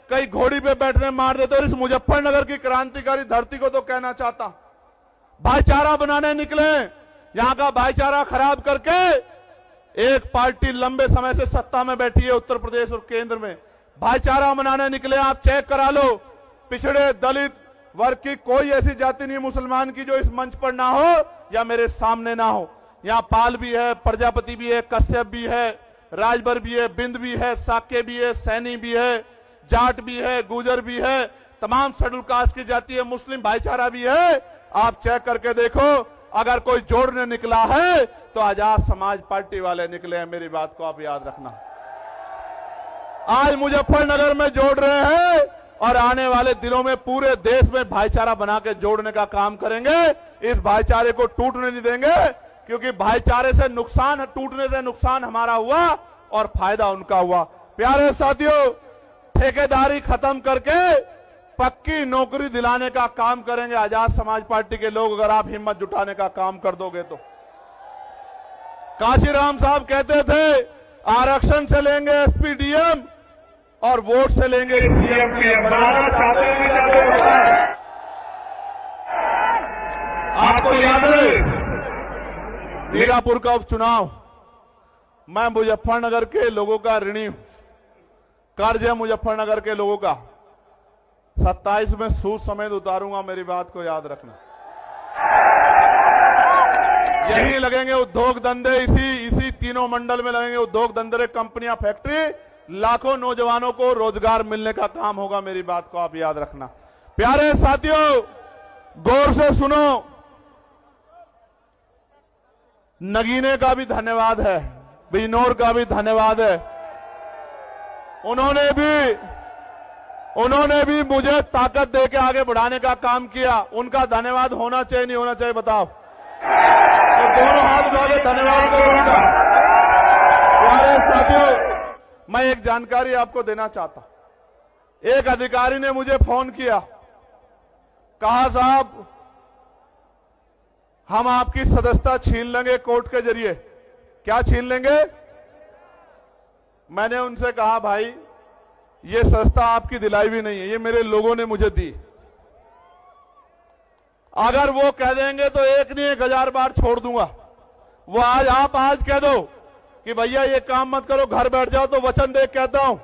कहीं घोड़ी पे बैठने मार देते। और इस मुजफ्फरनगर की क्रांतिकारी धरती को तो कहना चाहता, भाईचारा बनाने निकले, यहां का भाईचारा खराब करके एक पार्टी लंबे समय से सत्ता में बैठी है उत्तर प्रदेश और केंद्र में, भाईचारा बनाने निकले। आप चेक करा लो, पिछड़े दलित वर्ग की कोई ऐसी जाति नहीं मुसलमान की जो इस मंच पर ना हो या मेरे सामने ना हो। यहां पाल भी है, प्रजापति भी है, कश्यप भी है, राजभर भी है, बिंद भी है, साक्य भी है, सैनी भी है, जाट भी है, गुजर भी है, तमाम शेड्यूल कास्ट की जाति है, मुस्लिम भाईचारा भी है। आप चेक करके देखो, अगर कोई जोड़ने निकला है तो आजाद समाज पार्टी वाले निकले हैं। मेरी बात को आप याद रखना। आज मुजफ्फरनगर में जोड़ रहे हैं और आने वाले दिनों में पूरे देश में भाईचारा बना के जोड़ने का काम करेंगे। इस भाईचारे को टूटने नहीं देंगे, क्योंकि भाईचारे से नुकसान, टूटने से नुकसान हमारा हुआ और फायदा उनका हुआ। प्यारे साथियों, ठेकेदारी खत्म करके पक्की नौकरी दिलाने का काम करेंगे आजाद समाज पार्टी के लोग, अगर आप हिम्मत जुटाने का काम कर दोगे तो। काशीराम साहब कहते थे आरक्षण से लेंगे एसपी डीएम और वोट से लेंगे सीएम पीएम। बनाना चाहते हैं। आपको याद है मीरापुर का उपचुनाव, मैं मुजफ्फरनगर के लोगों का ऋणी हूं, कर्ज है मुजफ्फरनगर के लोगों का। 27 में सूद समेत उतारूंगा, मेरी बात को याद रखना। यही लगेंगे उद्योग धंधे, इसी तीनों मंडल में लगेंगे उद्योग धंधे, कंपनियां, फैक्ट्री, लाखों नौजवानों को रोजगार मिलने का काम होगा। मेरी बात को आप याद रखना। प्यारे साथियों, गौर से सुनो, नगीने का भी धन्यवाद है, बिजनौर का भी धन्यवाद है। उन्होंने भी मुझे ताकत देके आगे बढ़ाने का काम किया। उनका धन्यवाद होना चाहिए नहीं होना चाहिए बताओ? तो दोनों हाथ उठा के धन्यवाद करो उनका। प्यारे साथियों, मैं एक जानकारी आपको देना चाहता। एक अधिकारी ने मुझे फोन किया, कहा साहब हम आपकी सदस्यता छीन लेंगे कोर्ट के जरिए। क्या छीन लेंगे? मैंने उनसे कहा भाई ये सदस्यता आपकी दिलाई भी नहीं है, ये मेरे लोगों ने मुझे दी। अगर वो कह देंगे तो एक नहीं 1000 बार छोड़ दूंगा। वो आप आज कह दो कि भैया ये काम मत करो, घर बैठ जाओ, तो वचन दे कहता हूं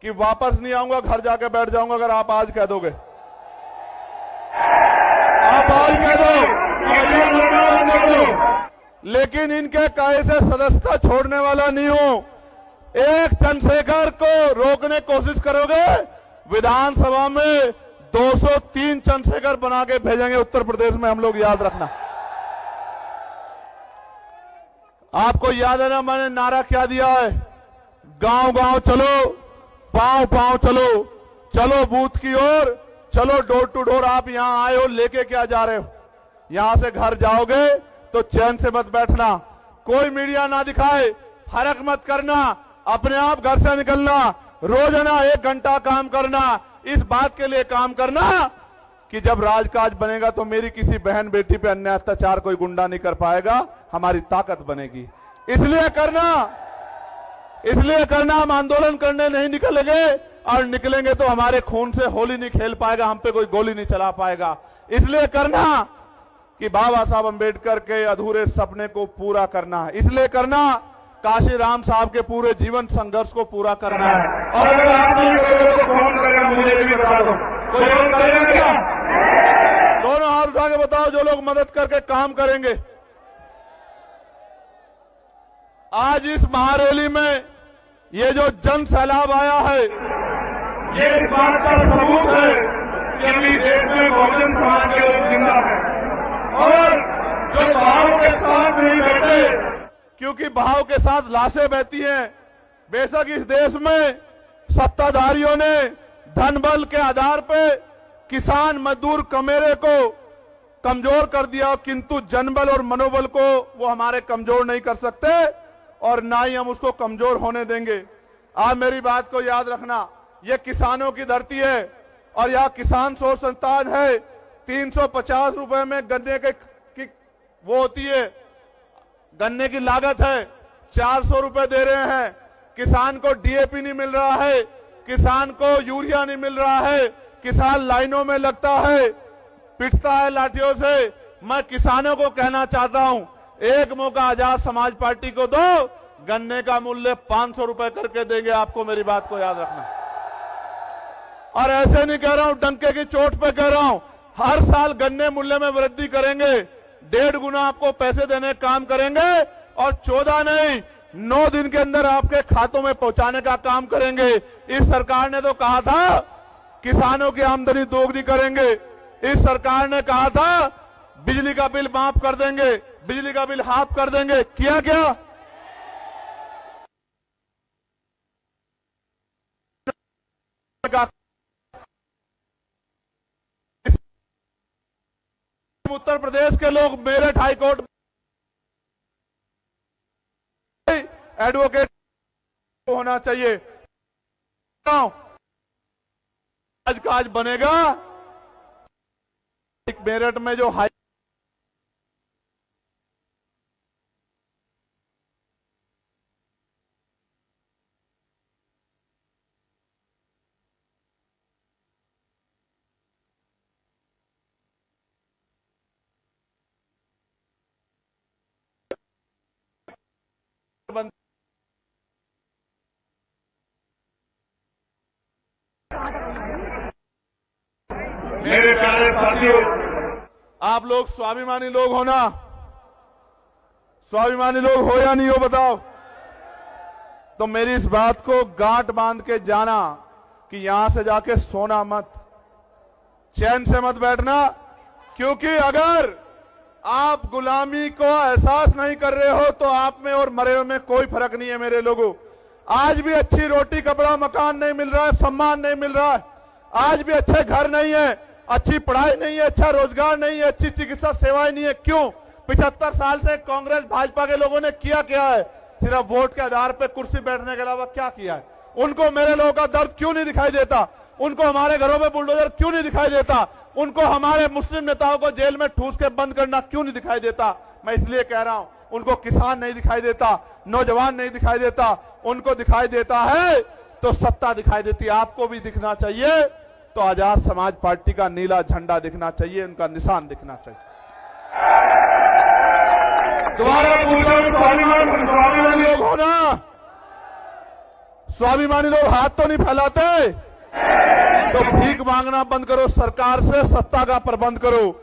कि वापस नहीं आऊंगा, घर जाके बैठ जाऊंगा। अगर आप आज कह दोगे, आप आज कह दो कि भैया लड़ना बंद कर दो, लेकिन इनके कहे से सदस्यता छोड़ने वाला नहीं हूं। एक चंद्रशेखर को रोकने की कोशिश करोगे, विधानसभा में 203 चंद्रशेखर बना के भेजेंगे उत्तर प्रदेश में हम लोग, याद रखना। आपको याद है ना मैंने नारा क्या दिया है? गांव गांव चलो, पांव पांव चलो, चलो बूथ की ओर, चलो डोर टू डोर। आप यहां आए हो, लेके क्या जा रहे हो? यहां से घर जाओगे तो चैन से मत बैठना, कोई मीडिया ना दिखाए, फर्क मत करना, अपने आप घर से निकलना, रोजाना 1 घंटा काम करना। इस बात के लिए काम करना कि जब राजकाज बनेगा तो मेरी किसी बहन बेटी पे अन्याय अत्याचार कोई गुंडा नहीं कर पाएगा, हमारी ताकत बनेगी। इसलिए करना हम आंदोलन करने नहीं निकलेंगे, और निकलेंगे तो हमारे खून से होली नहीं खेल पाएगा, हम पे कोई गोली नहीं चला पाएगा। इसलिए करना कि बाबा साहब अंबेडकर के अधूरे सपने को पूरा करना है। इसलिए करना काशीराम साहब के पूरे जीवन संघर्ष को पूरा करना है। और अगर आप नहीं करोगे तो कौन करेगा? मुझे भी बता दो, कोई और करेगा क्या? दोनों हाथ उठा के बताओ जो लोग मदद करके काम करेंगे। आज इस महारैली में ये जो जन सैलाब आया है, ये इस बात का सबूत है कि अभी देश में बहुजन समाज के लोग जिंदा है, और जो भाव के साथ नहीं बैठे, क्योंकि भाव के साथ लाशें बहती हैं। बेशक इस देश में सत्ताधारियों ने धन बल के आधार पे किसान मजदूर कमेरे को कमजोर कर दिया, किंतु जनबल और मनोबल को वो हमारे कमजोर नहीं कर सकते, और ना ही हम उसको कमजोर होने देंगे। आप मेरी बात को याद रखना, ये किसानों की धरती है और यहाँ किसान शोध संस्थान है। 350 रुपए में गन्ने की वो होती है, गन्ने की लागत है, 400 रुपए दे रहे हैं। किसान को डीएपी नहीं मिल रहा है, किसान को यूरिया नहीं मिल रहा है, किसान लाइनों में लगता है, पिटता है लाठियों से। मैं किसानों को कहना चाहता हूं, एक मौका आजाद समाज पार्टी को दो, गन्ने का मूल्य 500 रुपए करके देंगे आपको, मेरी बात को याद रखना। और ऐसे नहीं कह रहा हूं, डंके की चोट पे कह रहा हूं, हर साल गन्ने मूल्य में वृद्धि करेंगे, 1.5 गुना आपको पैसे देने का काम करेंगे, और 14 नहीं 9 दिन के अंदर आपके खातों में पहुंचाने का काम करेंगे। इस सरकार ने तो कहा था किसानों की आमदनी दोगुनी करेंगे, इस सरकार ने कहा था बिजली का बिल माफ कर देंगे, बिजली का बिल हाफ कर देंगे, किया क्या? उत्तर प्रदेश के लोग मेरठ हाईकोर्ट एडवोकेट होना चाहिए। आज काज बनेगा मेरठ में जो हाई मेरे प्यारे साथियों, आप लोग स्वाभिमानी लोग हो ना? स्वाभिमानी लोग हो या नहीं हो बताओ? तो मेरी इस बात को गांठ बांध के जाना कि यहां से जाके सोना मत, चैन से मत बैठना, क्योंकि अगर आप गुलामी को एहसास नहीं कर रहे हो तो आप में और मरे हुए में कोई फर्क नहीं है मेरे लोगों। आज भी अच्छी रोटी कपड़ा मकान नहीं मिल रहा है, सम्मान नहीं मिल रहा है, आज भी अच्छे घर नहीं है, अच्छी पढ़ाई नहीं है, अच्छा रोजगार नहीं है, अच्छी चिकित्सा सेवाएं नहीं है। क्यों? 75 साल से कांग्रेस भाजपा के लोगों ने किया क्या है? सिर्फ वोट के आधार पर कुर्सी बैठने के अलावा क्या किया है? उनको मेरे लोगों का दर्द क्यों नहीं दिखाई देता? उनको हमारे घरों में बुलडोजर क्यों नहीं दिखाई देता? उनको हमारे मुस्लिम नेताओं को जेल में ठूस के बंद करना क्यों नहीं दिखाई देता? मैं इसलिए कह रहा हूं, उनको किसान नहीं दिखाई देता, नौजवान नहीं दिखाई देता, उनको दिखाई देता है तो सत्ता दिखाई देती है। आपको भी दिखना चाहिए तो आजाद समाज पार्टी का नीला झंडा दिखना चाहिए, उनका निशान दिखना चाहिए। दोबारा पूछो, स्वाभिमानी लोग हो ना? स्वाभिमानी लोग हाथ तो नहीं फैलाते? तो भीख मांगना बंद करो, सरकार से सत्ता का प्रबंध करो।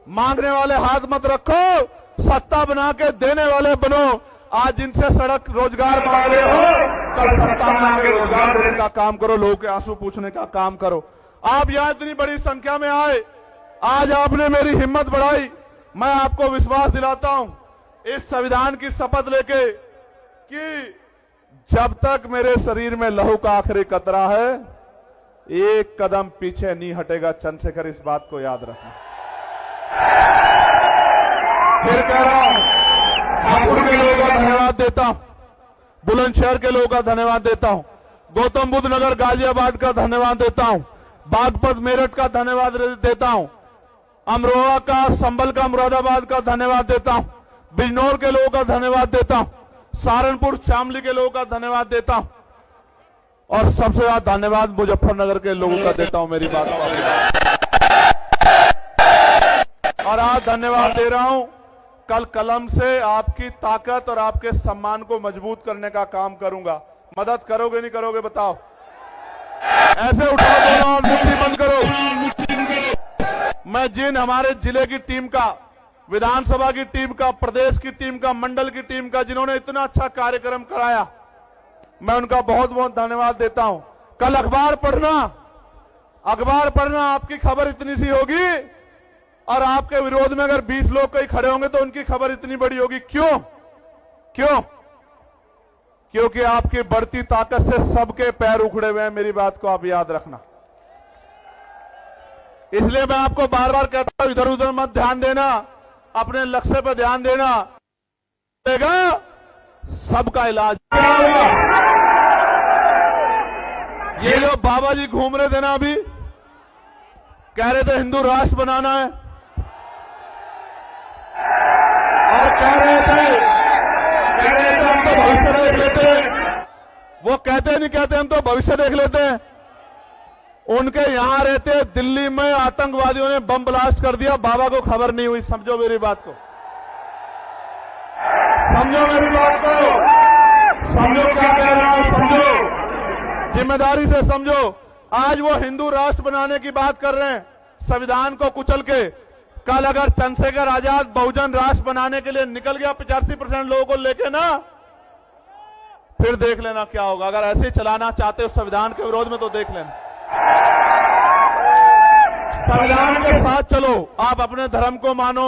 मांगने वाले हाथ मत रखो, सत्ता बना के देने वाले बनो। आज जिनसे सड़क रोजगार मांग रहे हो, कल सत्ता बना के रोजगार देने का काम करो, लोगों के आंसू पूछने का काम करो। आप यहां इतनी बड़ी संख्या में आए, आज आपने मेरी हिम्मत बढ़ाई। मैं आपको विश्वास दिलाता हूं इस संविधान की शपथ लेके कि जब तक मेरे शरीर में लहू का आखिरी कतरा है, एक कदम पीछे नहीं हटेगा। चंद्रशेखर, इस बात को याद रखना। फिर कह रहा हूं, हापुड़ के लोगों का धन्यवाद देता हूं, बुलंदशहर के लोगों का धन्यवाद देता हूं, गौतम बुद्ध नगर गाजियाबाद का धन्यवाद देता हूं, बागपत मेरठ का धन्यवाद देता हूं, अमरोहा का, संभल का, मुरादाबाद का धन्यवाद देता हूं, बिजनौर के लोगों का धन्यवाद देता हूं, सहारनपुर शामली के लोगों का धन्यवाद देता हूं, और सबसे ज्यादा धन्यवाद मुजफ्फरनगर के लोगों का देता हूं। मेरी बात और आज धन्यवाद दे रहा हूं, कल कलम से आपकी ताकत और आपके सम्मान को मजबूत करने का काम करूंगा। मदद करोगे नहीं करोगे बताओ? ऐसे उठाओ दोनों और मुट्ठी बंद करो। मैं जिन हमारे जिले की टीम का, विधानसभा की टीम का, प्रदेश की टीम का, मंडल की टीम का, जिन्होंने इतना अच्छा कार्यक्रम कराया, मैं उनका बहुत बहुत धन्यवाद देता हूं। कल अखबार पढ़ना, आपकी खबर इतनी सी होगी और आपके विरोध में अगर 20 लोग कहीं खड़े होंगे तो उनकी खबर इतनी बड़ी होगी। क्यों? क्योंकि आपकी बढ़ती ताकत से सबके पैर उखड़े हुए हैं। मेरी बात को आप याद रखना। इसलिए मैं आपको बार बार कहता हूं, इधर उधर मत ध्यान देना, अपने लक्ष्य पर ध्यान देना। सबका इलाज क्या होगा? ये जो बाबा जी घूम रहे थे ना, अभी कह रहे थे हिंदू राष्ट्र बनाना है, और कह रहे थे हम तो भविष्य देख लेते हैं। वो कहते नहीं कहते हम तो भविष्य देख लेते हैं। उनके यहां रहते दिल्ली में आतंकवादियों ने बम ब्लास्ट कर दिया, बाबा को खबर नहीं हुई। समझो मेरी बात को, समझो मेरी बात को, समझो क्या कह रहा हूं, समझो, जिम्मेदारी से समझो। आज वो हिंदू राष्ट्र बनाने की बात कर रहे हैं, संविधान को कुचल के। कल अगर चंद्रशेखर आजाद बहुजन राष्ट्र बनाने के लिए निकल गया 85% लोगों को लेके ना, फिर देख लेना क्या होगा। अगर ऐसे चलाना चाहते हो संविधान के विरोध में तो देख लेना। संविधान के साथ चलो, आप अपने धर्म को मानो,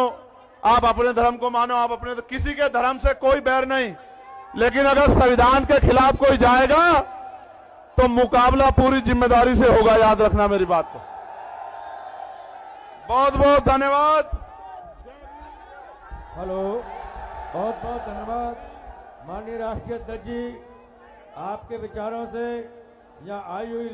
आप अपने धर्म को मानो, आप अपने, किसी के धर्म से कोई बैर नहीं, लेकिन अगर संविधान के खिलाफ कोई जाएगा तो मुकाबला पूरी जिम्मेदारी से होगा, याद रखना मेरी बात को। बहुत बहुत धन्यवाद। हेलो, बहुत बहुत धन्यवाद माननीय राष्ट्रीय अध्यक्ष जी, आपके विचारों से यह आई हुई